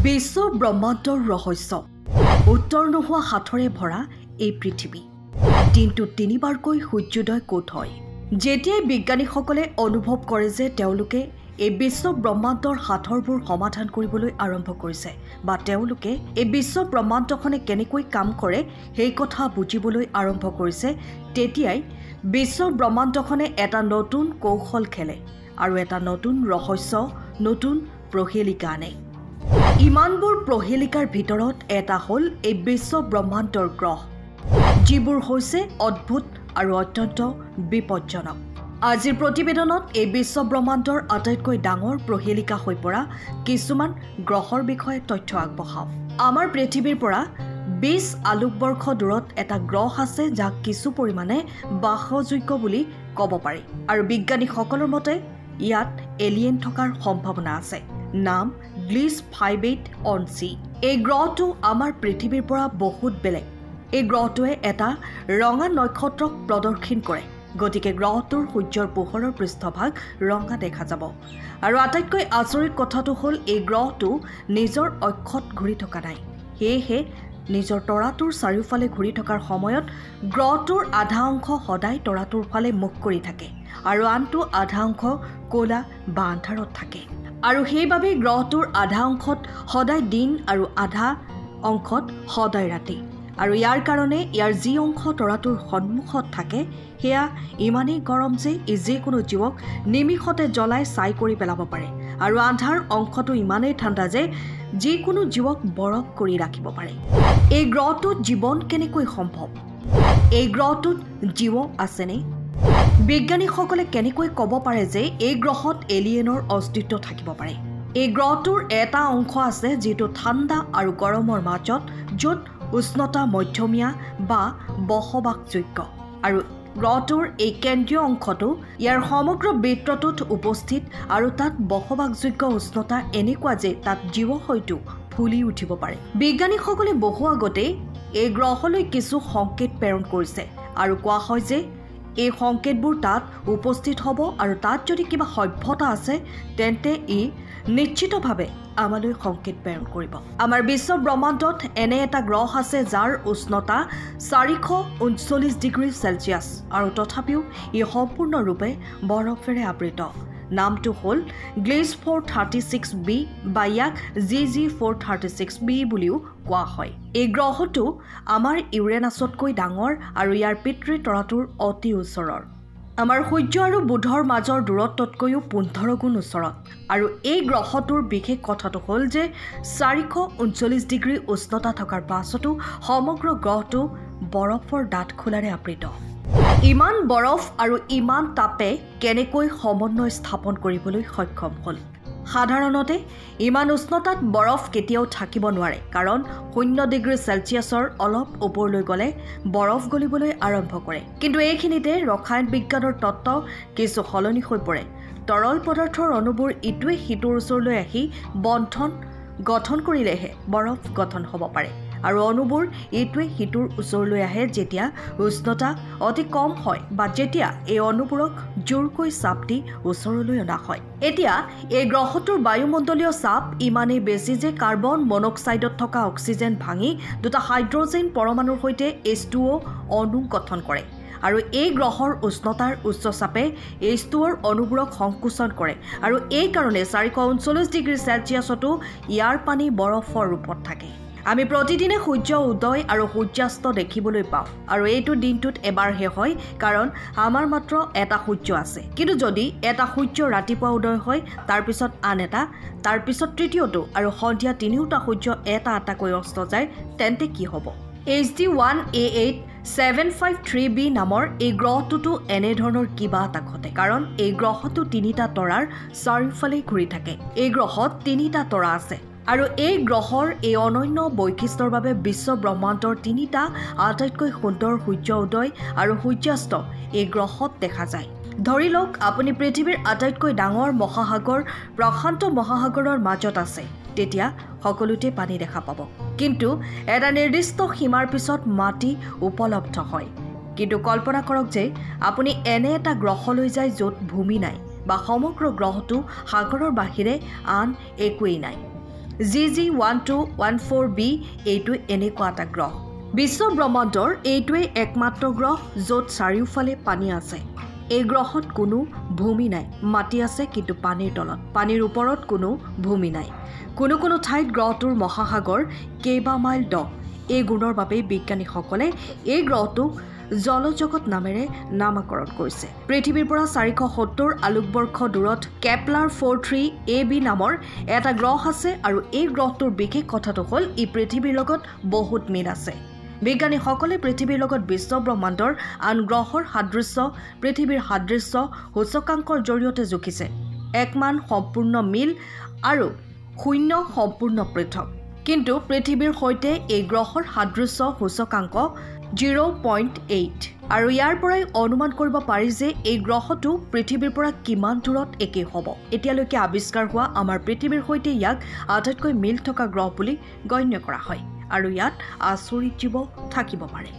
বিশ্ব ব্ৰহ্মাণ্ডৰ ৰহস্য উত্তৰ নোহোৱা হাতৰে ভৰা এই পৃথিৱী দিনটো তিনিবাৰকৈ সূৰ্যোদয় ক'ত হয় যেতিয়াই বিজ্ঞানীসকলে অনুভৱ কৰে যে তেওঁলোকে এই বিশ্ব ব্ৰহ্মাণ্ডৰ হাতৰবোৰ সমাধান কৰিবলৈ আৰম্ভ কৰিছে বা তেওঁলোকে এই বিশ্ব ব্ৰহ্মাণ্ডখনে কেনেকৈ কাম কৰে সেই কথা বুজিবলৈ আৰম্ভ কৰিছে তেতিয়াই বিশ্ব ব্ৰহ্মাণ্ডখনে এটা নতুন কৌশল খেলে আৰু এটা নতুন ৰহস্য নতুন প্ৰহেলিকা আনে ইমানবোৰ প্ৰহেলিকাৰ ভিতৰত এটা হ'ল এই বিশ্ব ব্ৰহ্মাণ্ডৰ গ্ৰহ যিবোৰ হৈছে অদ্ভুত আৰু অত্যন্ত বিপজ্জনক আজিৰ প্ৰতিবেদনত এই বিশ্ব ব্ৰহ্মাণ্ডৰ আটাইতকৈ ডাঙৰ প্ৰহেলিকা হৈ পৰা কিছুমান গ্ৰহৰ বিষয়ে তথ্য আগবঢ়াওঁ আমাৰ পৃথিৱীৰ পৰা 20 আলোকবৰ্ষ দূৰত এটা গ্ৰহ আছে যাক কিছু পৰিমাণে বাসযোগ্য বুলি ক'ব পাৰি আৰু বিজ্ঞানীসকলৰ মতে ইয়াত এলিয়েন থকাৰ সম্ভাৱনা আছে নাম গ্লিছ 58 এই গ্ৰহটো আমাৰ পৃথিৱীৰ পৰা বহুত বেলেগ এই গ্ৰহটোৱে এটা ৰঙা নক্ষত্ৰক প্ৰদৰ্শন কৰে গতিকে গ্ৰহটোৰ সূৰ্যৰ পোহৰৰ পৃষ্ঠভাগ ৰঙা দেখা যাব আৰু আটাইতকৈ আচৰিত কথাটো হ'ল এই গ্ৰহটো নিজৰ অক্ষত ঘূৰি থকা নাই সেয়েহে নিজৰ তৰাটোৰ চাৰিওফালে ঘূৰি থকাৰ সময়ত গ্ৰহটোৰ আধা অংশ সদায় তৰাটোৰ ফালে মুখ কৰি থাকে আৰু আনটো আধা অংশ ক'লা বা আন্ধাৰত থাকে আৰু সেইবাবে গ্ৰহটোৰ আধা অংশত সদায় দিন আৰু আধা অংশত সদায় ৰাতি আৰু ইয়াৰ কাৰণে ইয়াৰ যি অংশ তৰাটোৰ সন্মুখত থাকে সেয়া ইমানেই গৰম যে যিকোনো জীৱক নিমিষতে জ্বলাই ছাই কৰি পেলাব পাৰে আৰু আন্ধাৰ অংশটো ইমানেই ঠাণ্ডা যে যিকোনো জীৱক বৰফ কৰি ৰাখিব পাৰে এই গ্ৰহটোত জীৱন কেনেকৈ সম্ভৱ এই গ্ৰহটোত জীৱ আছেনে বিজ্ঞানীসকলে কেনেকৈ ক'ব পাৰে যে এই গ্ৰহত এলিয়েনৰ অস্তিত্ব থাকিব পাৰে এই গ্ৰহটোৰ এটা অংশ আছে যিটো ঠাণ্ডা আৰু গৰমৰ মাজত য'ত উষ্ণতা মধ্যমীয়া বা বসবাসযোগ্য আৰু গ্ৰহটোৰ এই কেন্দ্ৰীয় অংশটো ইয়াৰ সমগ্ৰ বৃত্তটোত উপস্থিত আৰু তাত বসবাসযোগ্য উষ্ণতা এনেকুৱা যে তাত জীৱ হয়তো ফুলি উঠিব পাৰে বিজ্ঞানীসকলে বহু আগতে এই গ্ৰহলৈ কিছু সংকেত প্ৰেৰণ কৰিছে আৰু কোৱা হয় যে এই সংকেতবোৰ তাত উপস্থিত হ'ব আৰু তাত যদি কিবা সভ্যতা আছে তেন্তে ই নিশ্চিতভাৱে আমালৈ সংকেত প্ৰেৰণ কৰিব আমাৰ বিশ্ব ব্ৰহ্মাণ্ডত এনে এটা গ্ৰহ আছে যাৰ উষ্ণতা 439 ডিগ্ৰী চেলচিয়াছ আৰু তথাপিও ই সম্পূৰ্ণৰূপে বৰফেৰে আবৃত নামটো হ'ল গ্লিছ 436b বা ইয়াক GG 436b বুলিও কোৱা হয় এই গ্ৰহটো আমাৰ ইউৰেনাছতকৈ ডাঙৰ আৰু ইয়াৰ পিতৃ তৰাটোৰ অতি ওচৰৰ আমাৰ সূৰ্য আৰু বুধৰ মাজৰ দূৰত্বতকৈও 15 গুণ ওচৰত আৰু এই গ্ৰহটোৰ বিশেষ কথাটো হ'ল যে 439 ডিগ্ৰী উষ্ণতা থকাৰ পাছতো সমগ্ৰ গ্ৰহটো বৰফৰ ডাঠ খোলাৰে আবৃত ইমান বৰফ আৰু ইমান তাপে কেনেকৈ সমন্বয় স্থাপন কৰিবলৈ সক্ষম হ'ল সাধাৰণতে ইমান উষ্ণতাত বৰফ কেতিয়াও থাকিব নোৱাৰে কাৰণ 0 ডিগ্ৰী চেলচিয়াছৰ অলপ ওপৰলৈ গ'লে বৰফ গলিবলৈ আৰম্ভ কৰে কিন্তু এইখিনিতে ৰসায়ন বিজ্ঞানৰ তত্ত্ব কিছু সলনি হৈ পৰে তৰল পদাৰ্থৰ অণুবোৰ ইটোৱে সিটোৰ ওচৰলৈ আহি বন্ধন গঠন কৰিলেহে বৰফ গঠন হ'ব পাৰে আৰু অণুবোৰ ইটোৱে সিটোৰ ওচৰলৈ আহে যেতিয়া উষ্ণতা অতি কম হয় বা যেতিয়া এই অণুবোৰক জোৰকৈ চাপ দি ওচৰলৈ অনা হয় এতিয়া এই গ্ৰহটোৰ বায়ুমণ্ডলীয় চাপ ইমানেই বেছি যে কাৰ্বন মনক্সাইডত থকা অক্সিজেন ভাঙি দুটা হাইড্ৰজেন পৰমাণুৰ সৈতে H2O অণু গঠন কৰে আৰু এই গ্ৰহৰ উষ্ণতাৰ উচ্চ চাপে H2Oৰ অণুবোৰক সংকোচন কৰে আৰু এই কাৰণে 439 ডিগ্ৰী চেলচিয়াছতো ইয়াৰ পানী বৰফৰ ৰূপত থাকে আমি প্ৰতিদিনে সূৰ্য উদয় আৰু সূৰ্যাস্ত দেখিবলৈ পাওঁ আৰু এইটো দিনটোত এবাৰহে হয় কাৰণ আমাৰ মাত্ৰ এটা সূৰ্য আছে কিন্তু যদি এটা সূৰ্য ৰাতিপুৱা উদয় হয় তাৰ পিছত আন এটা তাৰ পিছত তৃতীয়টো আৰু সন্ধিয়া তিনিওটা সূৰ্য এটা এটাকৈ অস্ত যায় তেন্তে কি হ'ব HD 1A8 753b নামৰ এই গ্ৰহটোতো এনে ধৰণৰ কিবা এটা ঘটে কাৰণ এই গ্ৰহটো তিনিটা তৰাৰ চাৰিওফালে ঘূৰি থাকে এই গ্ৰহত তিনিটা তৰা আছে আৰু এই গ্ৰহৰ এই অনন্য বৈশিষ্ট্যৰ বাবে বিশ্ব ব্ৰহ্মাণ্ডৰ তিনিটা আটাইতকৈ সুন্দৰ সূৰ্য উদয় আৰু সূৰ্যাস্ত এই গ্ৰহত দেখা যায় ধৰি লওক আপুনি পৃথিৱীৰ আটাইতকৈ ডাঙৰ মহাসাগৰ প্ৰশান্ত মহাসাগৰৰ মাজত আছে তেতিয়া সকলোতে পানী দেখা পাব কিন্তু এটা নিৰ্দিষ্ট সীমাৰ পিছত মাটি উপলব্ধ হয় কিন্তু কল্পনা কৰক যে আপুনি এনে এটা গ্ৰহলৈ যায় য'ত ভূমি নাই বা সমগ্ৰ গ্ৰহটো সাগৰৰ বাহিৰে আন একোৱেই নাই GG1214b এইটো এনেকুৱা এটা গ্ৰহ। বিশ্ব ব্ৰহ্মাণ্ডৰ এইটোৱে একমাত্ৰ গ্ৰহ য'ত চাৰিওফালে পানী আছে। এই গ্ৰহত কোনো ভূমি নাই, মাটি আছে কিন্তু পানীৰ তলত, পানীৰ ওপৰত কোনো ভূমি নাই। কোনো ঠাইত গ্ৰহটোৰ মহাসাগৰ কেইবা মাইল দ। এই গুণৰ বাবে বিজ্ঞানীসকলে এই গ্ৰহটোক জলজগত নামেৰে নামকৰণ কৰিছে। পৃথিৱীৰ পৰা 470 আলোকবৰ্ষ দূৰত কেপলাৰ 43ab নামৰ এটা গ্ৰহ আছে আৰু এই গ্ৰহটোৰ বিশেষ কথাটো হ'ল ই পৃথিৱীৰ লগত বহুত মিল আছে। বিজ্ঞানীসকলে পৃথিৱীৰ লগত বিশ্ব ব্ৰহ্মাণ্ডৰ আন গ্ৰহৰ সাদৃশ্য পৃথিৱীৰ সাদৃশ্য সূচকাংকৰ জৰিয়তে জুখিছে। 1 মান সম্পূৰ্ণ মিল আৰু 0 সম্পূৰ্ণ পৃথক। কিন্তু পৃথিৱীৰ সৈতে এই গ্ৰহৰ সাদৃশ্য সূচকাংক 0.8 আৰু ইয়াৰ পৰাই অনুমান কৰিব পাৰি যে এই গ্ৰহটো পৃথিৱীৰ পৰা কিমান দূৰত একে হ'ব। এতিয়ালৈকে আৱিষ্কাৰ হোৱা আমাৰ পৃথিৱীৰ সৈতে ইয়াক আটাইতকৈ মিল থকা গ্ৰহ বুলি গণ্য কৰা হয় আৰু ইয়াত আচৰিত জীৱ থাকিব পাৰে।